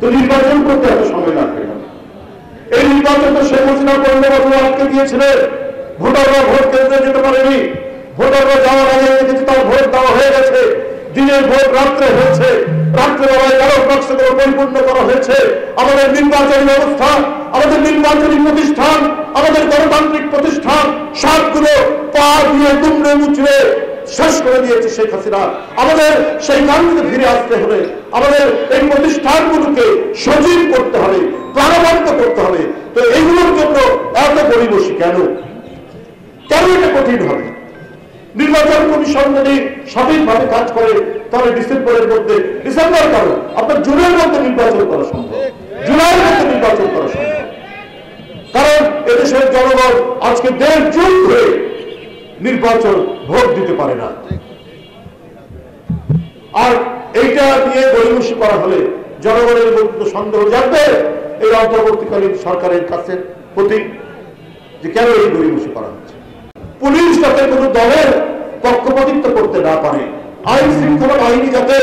তো নির্বাচন করতে এত সময় লাগবে না। এই নির্বাচন তো শেখ হাসিনা 15 বছর আটকে দিয়েছিলেন, ভোটাররা ভোট কেন্দ্রে যেতে পারেনি, ভোটাররা যাওয়ার আগে দেখেছি তার ভোট দেওয়া হয়ে গেছে, দিনের ভোট রাত্রে হচ্ছে, রাত্রেবেলায় ব্যালট বাক্সগুলো পরিপূর্ণ করা হয়েছে। আমাদের নির্বাচনী ব্যবস্থা, আমাদের নির্বাচনী প্রতিষ্ঠান, আমাদের গণতান্ত্রিক প্রতিষ্ঠান সবগুলো পা দিয়ে দুমড়ে মুচড়ে শেষ করে দিয়েছে শেখ হাসিনা। আমাদের সেই গান্ধীতে ফিরে আসতে হলে আমাদের এই প্রতিষ্ঠানগুলোকে সজীব করতে হবে, প্রাণবন্ত করতে হবে। তো এইগুলোর জন্য এত গরিবসী কেন? কেন এটা কঠিন হবে? নির্বাচন কমিশন যদি সঠিকভাবে কাজ করে তাহলে ডিসেম্বরের মধ্যে, ডিসেম্বর কারণ আপনার জুনের মধ্যে নির্বাচন করা সম্ভব, জুলাইয়ের মধ্যে নির্বাচন করা সম্ভব। কারণ এদেশের জনগণ আজকে 1.5 যুগ ধরে নির্বাচন ভোট দিতে পারে না। আর এইটা নিয়ে গরিবসী করা হলে জনগণের মধ্যে সন্দেহ জানবে এই অন্তর্বর্তীকালীন সরকারের কাছে প্রতি যে কেন এই গরিবসী করা হচ্ছে। পুলিশ যাতে কোনো দলের পক্ষপাতিত্ব করতে না পারে, আইন শৃঙ্খলা বাহিনী যাতে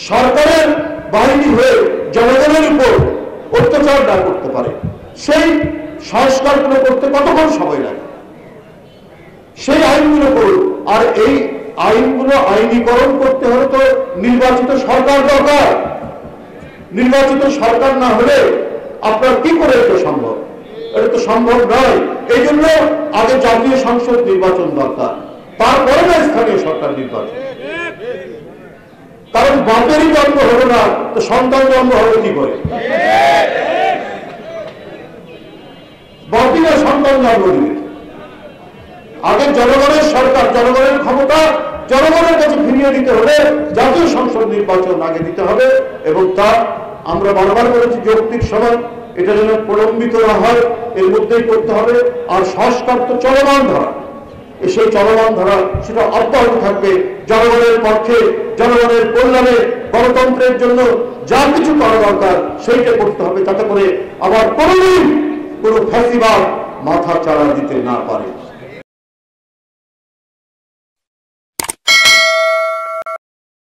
সরকারের বাহিনী হয়ে জনগণের উপর অত্যাচার না করতে পারে, সেই সংস্কারগুলো করতে কতক্ষণ সময় লাগে? সেই আইনগুলো করুন। আর এই আইনগুলো আইনীকরণ করতে হলে তো নির্বাচিত সরকার দরকার। নির্বাচিত সরকার না হলে আপনার কি করে এটা সম্ভব? এটা তো সম্ভব নয়। এই জন্য আগে জাতীয় সংসদ নির্বাচন দরকার, তারপরে না স্থানীয় সরকার নির্বাচন। কারণ বাপেরই জন্ম হলো না তো সন্তান জন্ম হবে কি করে? বাপিরা সন্তান জন্ম দিবে। আগে জনগণের সরকার, জনগণের ক্ষমতা জনগণের কাছে ফিরিয়ে দিতে হলে জাতীয় সংসদ নির্বাচন আগে দিতে হবে। এবং তা আমরা বারবার বলেছি যৌক্তিক সময় এটা যেন প্রলম্বিত না হয়, এর মধ্যেই করতে হবে। আর সংস্কার তো চলমান ধারা, সেই চলমান ধারা সেটা অব্যাহত থাকবে। জনগণের পক্ষে, জনগণের কল্যাণে, গণতন্ত্রের জন্য যা কিছু করা দরকার সেইটা করতে হবে, যাতে করে আবার কোনোদিন কোনো ফ্যাসিবাদ মাথা চাড়া দিতে না পারে।